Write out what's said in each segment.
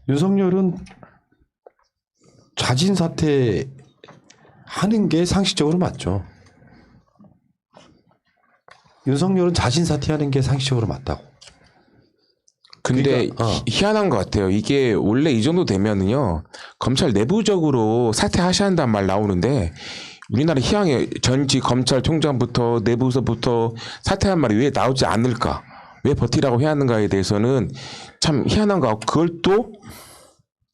윤석열은 자진 사퇴하는 게 상식적으로 맞죠. 윤석열은 자진 사퇴하는 게 상식적으로 맞다고. 근데 그러니까, 희한한 것 같아요. 이게 원래 이 정도 되면은요, 검찰 내부적으로 사퇴하셔야 한다는 말 나오는데, 우리나라 희한해. 전직 검찰총장부터 내부서부터 사퇴한 말이 왜 나오지 않을까? 왜 버티라고 해야 하는가에 대해서는 참 희한한 것 같고, 그걸 또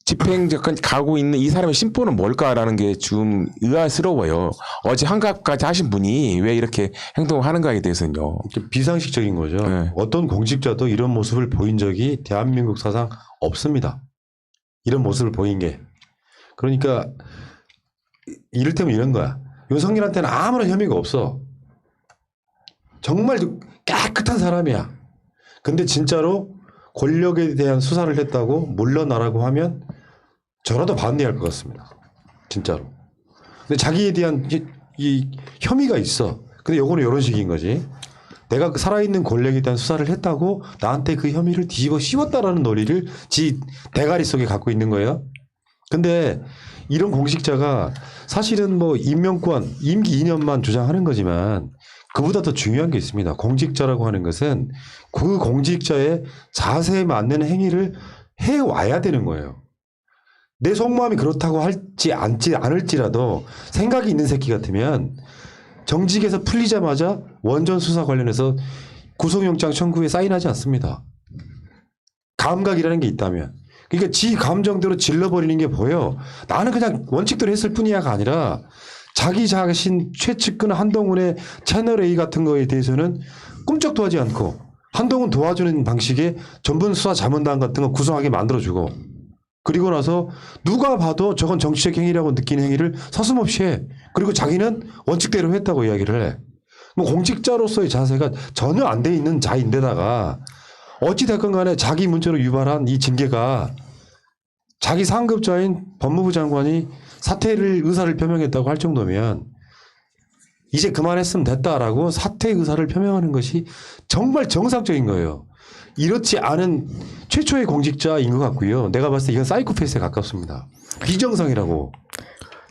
집행자까지 가고 있는 이 사람의 심보는 뭘까라는 게 좀 의아스러워요. 어제 한갑까지 하신 분이 왜 이렇게 행동을 하는가에 대해서는요. 비상식적인 거죠. 네. 어떤 공직자도 이런 모습을 보인 적이 대한민국 사상 없습니다. 이런 모습을 보인 게. 그러니까 이를테면 이런 거야. 윤석열한테는 아무런 혐의가 없어. 정말 깨끗한 사람이야. 근데 진짜로 권력에 대한 수사를 했다고 물러나라고 하면 저라도 반대할 것 같습니다. 진짜로. 근데 자기에 대한 이 혐의가 있어. 근데 요거는 이런 식인 거지. 내가 그 살아있는 권력에 대한 수사를 했다고 나한테 그 혐의를 뒤집어 씌웠다라는 논리를 지 대가리 속에 갖고 있는 거예요. 근데 이런 공직자가 사실은 뭐 임명권 임기 2년만 주장하는 거지만 그보다 더 중요한 게 있습니다. 공직자라고 하는 것은 그 공직자의 자세에 맞는 행위를 해와야 되는 거예요. 내 속마음이 그렇다고 할지 않을지라도 생각이 있는 새끼 같으면 정직에서 풀리자마자 원전 수사 관련해서 구속영장 청구에 사인하지 않습니다. 감각이라는 게 있다면. 그러니까 지 감정대로 질러버리는 게 보여. 나는 그냥 원칙대로 했을 뿐이야가 아니라 자기 자신 최측근 한동훈의 채널A 같은 거에 대해서는 꿈쩍도 하지 않고 한동훈 도와주는 방식의 전분 수사 자문단 같은 거 구성하게 만들어주고 그리고 나서 누가 봐도 저건 정치적 행위라고 느끼는 행위를 서슴없이 해. 그리고 자기는 원칙대로 했다고 이야기를 해. 뭐 공직자로서의 자세가 전혀 안 돼 있는 자인데다가 어찌됐건 간에 자기 문제로 유발한 이 징계가 자기 상급자인 법무부 장관이 사퇴를 의사를 표명했다고 할 정도면 이제 그만했으면 됐다라고 사퇴 의사를 표명하는 것이 정말 정상적인 거예요. 이렇지 않은 최초의 공직자인 것 같고요. 내가 봤을 때 이건 사이코패스에 가깝습니다. 비정상이라고.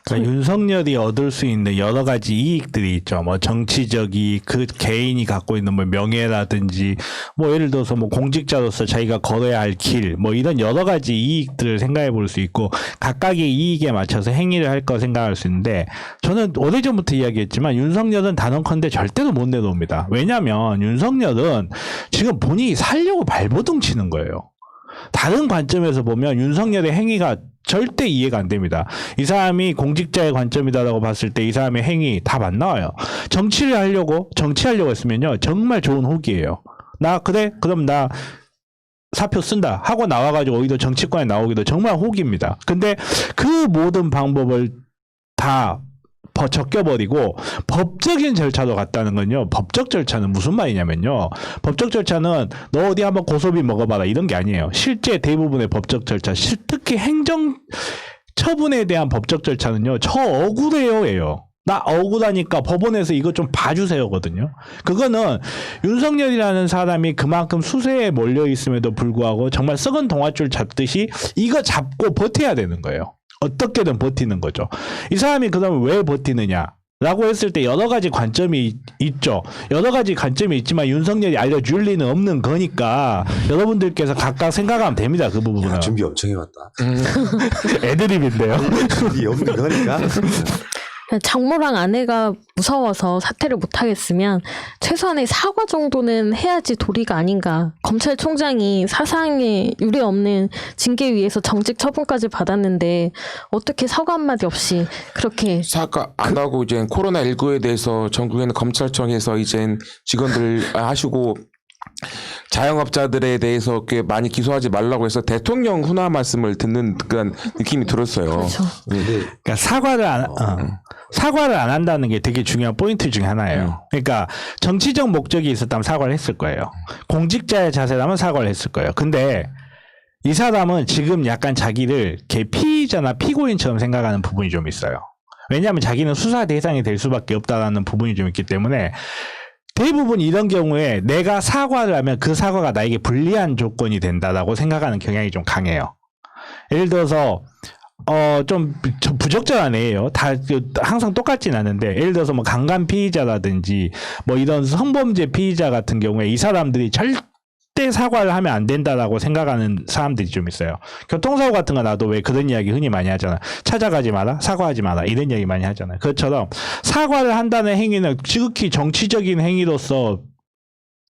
그러니까 윤석열이 얻을 수 있는 여러 가지 이익들이 있죠. 뭐 정치적이 그 개인이 갖고 있는 뭐 명예라든지 뭐 예를 들어서 뭐 공직자로서 자기가 걸어야 할 길 뭐 이런 여러 가지 이익들을 생각해 볼 수 있고 각각의 이익에 맞춰서 행위를 할 거 생각할 수 있는데 저는 오래전부터 이야기했지만 윤석열은 단언컨대 절대로 못 내놓습니다. 왜냐하면 윤석열은 지금 본인이 살려고 발버둥 치는 거예요. 다른 관점에서 보면 윤석열의 행위가 절대 이해가 안 됩니다. 이 사람이 공직자의 관점이다라고 봤을 때 이 사람의 행위 답 안 나와요. 정치하려고 했으면요. 정말 좋은 호기예요. 그럼 나 사표 쓴다 하고 나와가지고 오히려 정치권에 나오기도 정말 호기입니다. 근데 그 모든 방법을 다 적겨버리고 법적인 절차로 갔다는 건요. 법적 절차는 무슨 말이냐면요. 법적 절차는 너 어디 한번 고소비 먹어봐라 이런 게 아니에요. 실제 대부분의 법적 절차, 특히 행정 처분에 대한 법적 절차는요. 저 억울해요예요. 나 억울하니까 법원에서 이거 좀 봐주세요거든요. 그거는 윤석열이라는 사람이 그만큼 수세에 몰려 있음에도 불구하고 정말 썩은 동아줄 잡듯이 이거 잡고 버텨야 되는 거예요. 어떻게든 버티는 거죠. 이 사람이 그러면 왜 버티느냐? 라고 했을 때 여러 가지 관점이 있죠. 여러 가지 관점이 있지만 윤석열이 알려줄 리는 없는 거니까 여러분들께서 각각 생각하면 됩니다. 그 부분은. 야, 준비 엄청 해왔다. 애드립인데요. 준비 없는 거니까. 장모랑 아내가 무서워서 사퇴를 못하겠으면 최소한의 사과 정도는 해야지 도리가 아닌가. 검찰총장이 사상에 유례없는 징계 위에서 정직 처분까지 받았는데 어떻게 사과 한마디 없이 그렇게 사과 안 하고 이제 코로나19에 대해서 전국에 있는 검찰청에서 이제 직원들 하시고 자영업자들에 대해서 꽤 많이 기소하지 말라고 해서 대통령 훈화 말씀을 듣는 그런 느낌이 들었어요. 그렇죠. 그러니까 사과를 안 한다는 게 되게 중요한 포인트 중에 하나예요. 그러니까 정치적 목적이 있었다면 사과를 했을 거예요. 공직자의 자세라면 사과를 했을 거예요. 근데 이 사람은 지금 약간 자기를 피의자나 피고인처럼 생각하는 부분이 좀 있어요. 왜냐하면 자기는 수사 대상이 될 수밖에 없다라는 부분이 좀 있기 때문에 대부분 이런 경우에 내가 사과를 하면 그 사과가 나에게 불리한 조건이 된다라고 생각하는 경향이 좀 강해요. 예를 들어서 좀 부적절한 애예요. 다 항상 똑같진 않은데 예를 들어서 뭐 강간 피의자라든지 뭐 이런 성범죄 피의자 같은 경우에 이 사람들이 절대 사과를 하면 안 된다라고 생각하는 사람들이 좀 있어요. 교통사고 같은 거 나도 왜 그런 이야기 흔히 많이 하잖아. 찾아가지 마라, 사과하지 마라 이런 이야기 많이 하잖아요. 그것처럼 사과를 한다는 행위는 지극히 정치적인 행위로서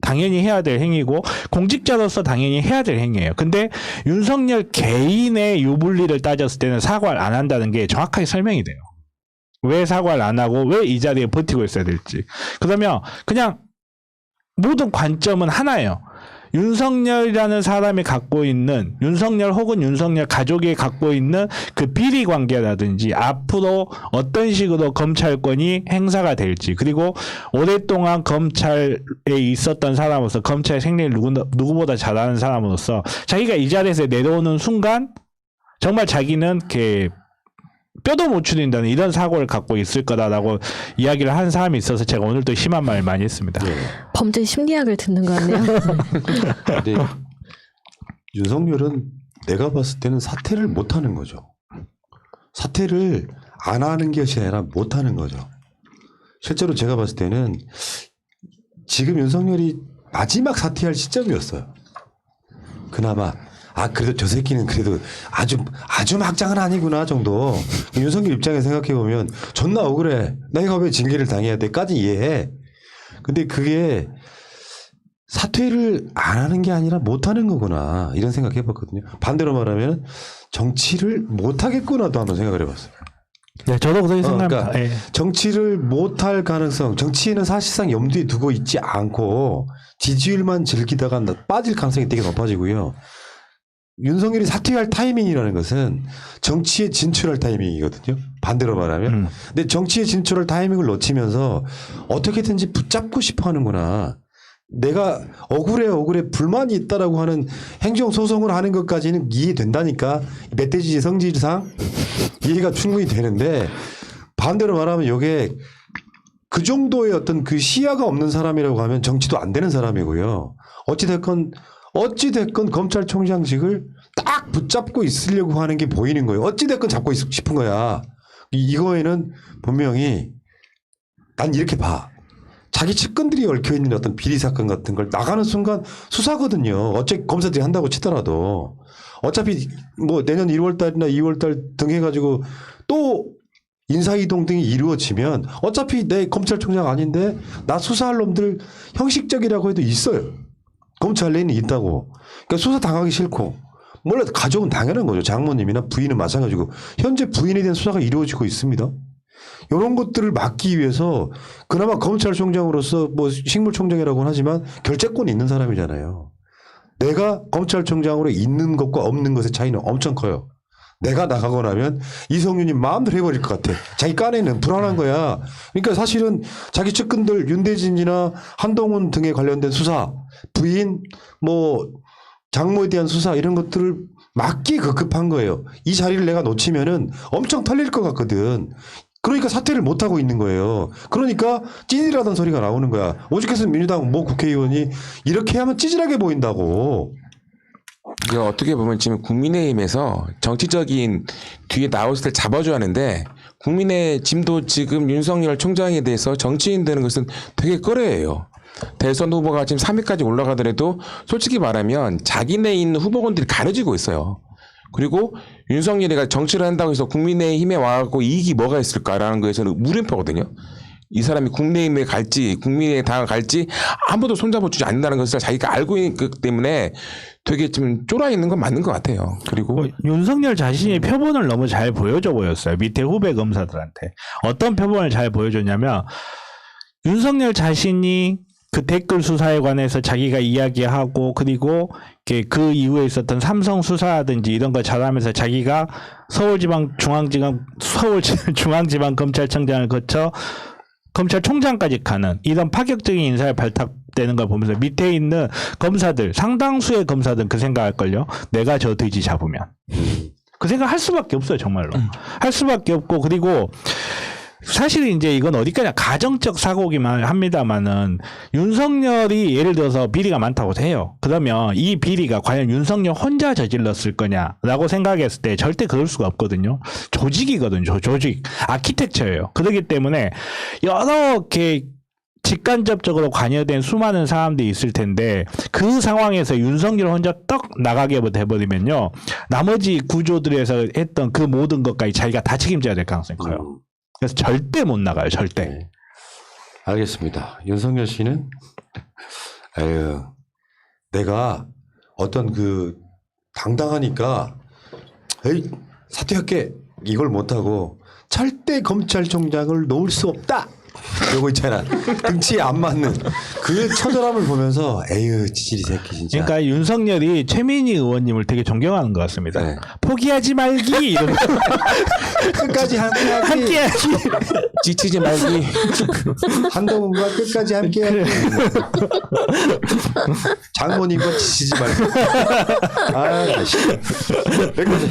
당연히 해야 될 행위고 공직자로서 당연히 해야 될 행위예요. 근데 윤석열 개인의 유불리를 따졌을 때는 사과를 안 한다는 게 정확하게 설명이 돼요. 왜 사과를 안 하고 왜 이 자리에 버티고 있어야 될지. 그러면 그냥 모든 관점은 하나예요. 윤석열이라는 사람이 갖고 있는 윤석열 혹은 윤석열 가족이 갖고 있는 그 비리 관계라든지 앞으로 어떤 식으로 검찰권이 행사가 될지 그리고 오랫동안 검찰에 있었던 사람으로서 검찰 생리를 누구보다 잘 아는 사람으로서 자기가 이 자리에서 내려오는 순간 정말 자기는 이렇게 뼈도 못 추린다는 이런 사고를 갖고 있을 거다라고 이야기를 한 사람이 있어서 제가 오늘 또 심한 말을 많이 했습니다. 범죄 심리학을 듣는 거 같네요. 근데 윤석열은 내가 봤을 때는 사퇴를 못 하는 거죠. 사퇴를 안 하는 것이 아니라 못 하는 거죠. 실제로 제가 봤을 때는 지금 윤석열이 마지막 사퇴할 시점이었어요. 그나마 그래도 저 새끼는 그래도 아주 막장은 아니구나 정도. 윤석열 입장에 생각해 보면 존나 억울해. 내가 왜 징계를 당해야 돼까지 이해해. 근데 그게 사퇴를 안 하는 게 아니라 못 하는 거구나 이런 생각 해봤거든요. 반대로 말하면 정치를 못 하겠구나도 한번 생각을 해봤어요. 네, 저도 그렇게 생각합니다. 그러니까 예. 정치를 못 할 가능성, 정치인은 사실상 염두에 두고 있지 않고 지지율만 즐기다가 빠질 가능성이 되게 높아지고요. 윤석열이 사퇴할 타이밍이라는 것은 정치에 진출할 타이밍이거든요. 반대로 말하면. 근데 정치에 진출할 타이밍을 놓치면서 어떻게든지 붙잡고 싶어 하는구나. 내가 억울해 불만이 있다라고 하는 행정소송을 하는 것까지는 이해된다니까. 멧돼지 성질상 이해가 충분히 되는데 반대로 말하면 이게 그 정도의 어떤 그 시야가 없는 사람이라고 하면 정치도 안 되는 사람이고요. 어찌됐건 검찰총장직을 딱 붙잡고 있으려고 하는 게 보이는 거예요. 어찌됐건 잡고 싶은 거야. 이거에는 분명히 난 이렇게 봐. 자기 측근들이 얽혀있는 어떤 비리 사건 같은 걸 나가는 순간 수사거든요. 어차피 검사들이 한다고 치더라도. 어차피 뭐 내년 1월달이나 2월달 등 해가지고 또 인사이동 등이 이루어지면 어차피 내 검찰총장 아닌데 나 수사할 놈들 형식적이라고 해도 있어요. 검찰 내에는 있다고. 그러니까 수사 당하기 싫고. 물론 가족은 당연한 거죠. 장모님이나 부인은 마찬가지고. 현재 부인에 대한 수사가 이루어지고 있습니다. 이런 것들을 막기 위해서 그나마 검찰총장으로서 뭐 식물총장이라고는 하지만 결재권이 있는 사람이잖아요. 내가 검찰총장으로 있는 것과 없는 것의 차이는 엄청 커요. 내가 나가고 나면 이성윤이 마음대로 해버릴 것 같아. 자기 깐에는 불안한 거야. 그러니까 사실은 자기 측근들 윤대진이나 한동훈 등에 관련된 수사, 부인, 뭐 장모에 대한 수사 이런 것들을 막기 급급한 거예요. 이 자리를 내가 놓치면은 엄청 털릴 것 같거든. 그러니까 사퇴를 못 하고 있는 거예요. 그러니까 찌질하다는 소리가 나오는 거야. 오죽해서 민주당 모 국회의원이 이렇게 하면 찌질하게 보인다고. 이게 어떻게 보면 지금 국민의힘에서 정치적인 뒤에 나왔을 때 잡아줘야 하는데 국민의힘도 지금 윤석열 총장에 대해서 정치인 되는 것은 되게 꺼려해요. 대선 후보가 지금 3위까지 올라가더라도 솔직히 말하면 자기네 있는 후보군들이 가려지고 있어요. 그리고 윤석열이가 정치를 한다고 해서 국민의힘에 와갖고 이익이 뭐가 있을까라는 거에서는 물음표거든요. 이 사람이 국민의힘에 갈지 국민의당을 갈지 아무도 손잡아주지 않는다는 것을 자기가 알고 있기 때문에 되게 좀 쫄아 있는 건 맞는 것 같아요. 그리고 윤석열 자신이 표본을 너무 잘 보여줘 보였어요. 밑에 후배 검사들한테. 어떤 표본을 잘 보여줬냐면 윤석열 자신이 그 댓글 수사에 관해서 자기가 이야기하고 그리고 그 이후에 있었던 삼성 수사라든지 이런 거 잘하면서 자기가 서울중앙지방검찰청장을 거쳐 검찰총장까지 가는 이런 파격적인 인사에 발탁되는 걸 보면서 밑에 있는 검사들 상당수의 검사들은 그 생각할걸요. 내가 저 돼지 잡으면 그 생각 할 수밖에 없어요. 정말로 할 수밖에 없고 그리고 사실 이제 이건 어디까지나 가정적 사고기만 합니다만은 윤석열이 예를 들어서 비리가 많다고 해요. 그러면 이 비리가 과연 윤석열 혼자 저질렀을 거냐라고 생각했을 때 절대 그럴 수가 없거든요. 조직이거든요. 조직. 아키텍처예요. 그렇기 때문에 여러 이렇게 직간접적으로 관여된 수많은 사람들이 있을 텐데 그 상황에서 윤석열 혼자 떡 나가게 돼버리면요. 나머지 구조들에서 했던 그 모든 것까지 자기가 다 책임져야 될 가능성이 커요. 그래서 절대 못 나가요. 절대. 네. 알겠습니다. 윤석열 씨는 에휴, 내가 어떤 그 당당하니까 에이 사퇴할게 이걸 못하고 절대 검찰총장을 놓을 수 없다. 요거 있잖아. 등치에 안 맞는 그 처절함을 보면서 에휴 지질이 새끼 진짜. 그러니까 윤석열이 최민희 의원님을 되게 존경하는 것 같습니다. 네. 포기하지 말기 이런 끝까지 함께하기. 함께하기. 지치지 말기. 한동훈과 끝까지 함께하기. 장모님과 지치지 말고. 아, 나 씨. 여기까지.